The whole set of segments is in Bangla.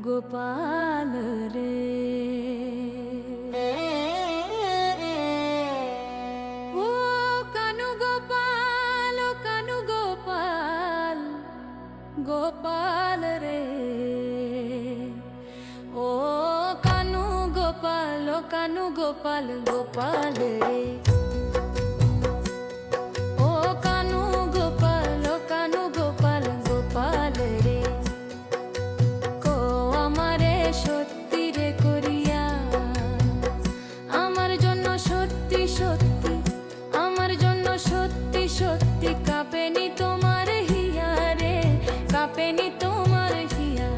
গোপাল রে। ও কানু গোপাল, ও কানু গোপাল, গোপাল রে। ও কানু গোপাল, ও কানু গোপাল, গোপাল রে। ও কানু গোপাল, ও কানু গোপাল, গোপাল রে। কো আমারে সত্যি রে করিয়া, আমার জন্য সত্যি সত্যি, আমার জন্য সত্যি সত্যি কাঁপেনি তোমার হিয়া রে, কাঁপেনি তোমার হিয়া।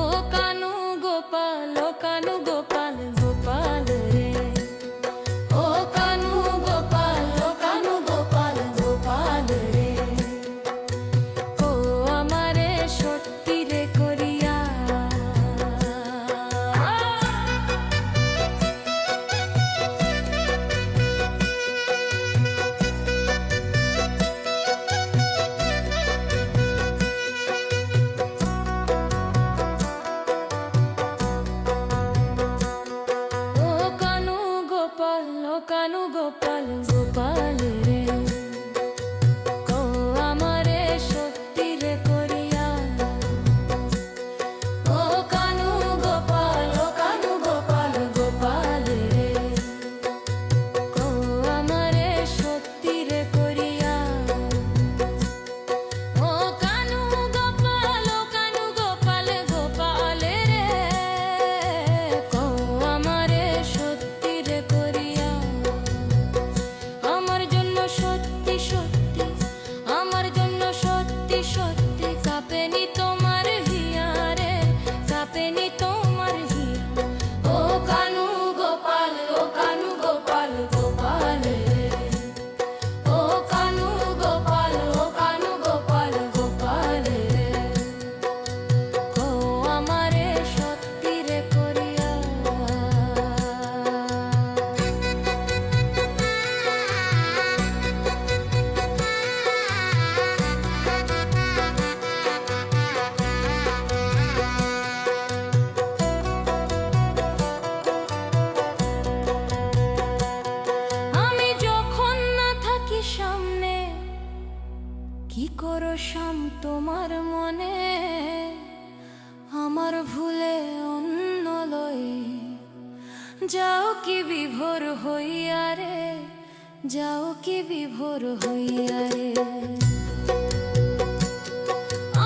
ও কানু গোপাল, ও কানু গোপাল, গোপাল রে। ও কানু গোপাল, ও কানু গোপাল, গোপাল রে। ও আমারে সত্যি রে করিয়া। ও কানু গোপাল, ও কানু গোপাল, গোপাল রে। কো আমারে সত্যি রে করিয়া। ও কানু গোপাল, ও কানু গোপাল, গোপাল রে। কো আমারে সত্যি রে করিয়া। ও কানু গোপাল, ও কানু গোপাল, গোপাল রে। কো আমারে সত্যি রে করিয়া। আমার জন্য সত্যি সত্যি, আমার জন্য সত্যি সত্যি কাঁপেনি তোমার হিয়া রে, কাঁপেনি তোমার হিয়া। ও কানু গোপাল, ও কানু গোপাল, গোপাল রে। ও কানু গোপাল, ও কানু গোপাল, গোপাল রে। কো আমারে সত্যি রে করিয়া। আমি যখন না থাকি সামনে, কি করো শাম তোমার মনে? আমার ভুলে অন্য লয়ে যাও কি বিভোর হইয়া রে, যাও কি বিভোর হইয়া রে।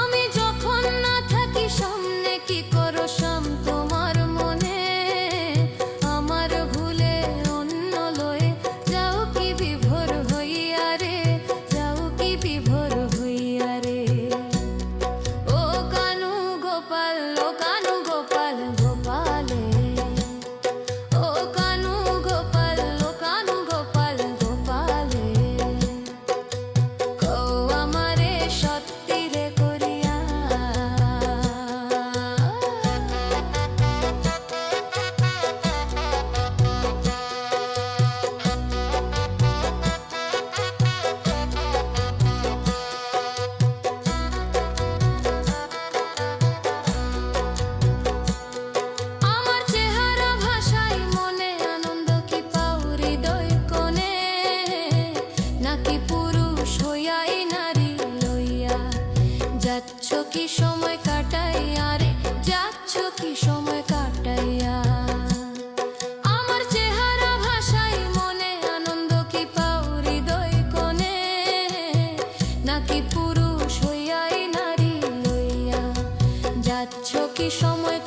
আমি যখন না থাকি সামনে, কি করো শাম তোমার মনে? আমার ভুলে অন্য লয়ে যাও কি বিভোর হইয়া রে, যাও কি বিভোর হইয়া রে। ও কানু গোপাল, ও কানু গোপাল, গোপাল রে। ও কানু গোপাল, ও কানু গোপাল, গোপাল রে। কো আমারে সত্যি রে করিয়া। আমার চেহারা ভাষাই মনে আনন্দ কি পাও হৃদয় কোণে, নাকি পুরুষ হইয়াই নারী লইয়া যাচ্ছ কি সময় কাটাইয়া রে, যাচ্ছ কি সময় কাটাইয়া। আমার চেহারা ভাষাই মনে আনন্দ কি পাও হৃদয় কোণে, নাকি পুরুষ হইয়াই নারী লইয়া যাচ্ছ কি সময়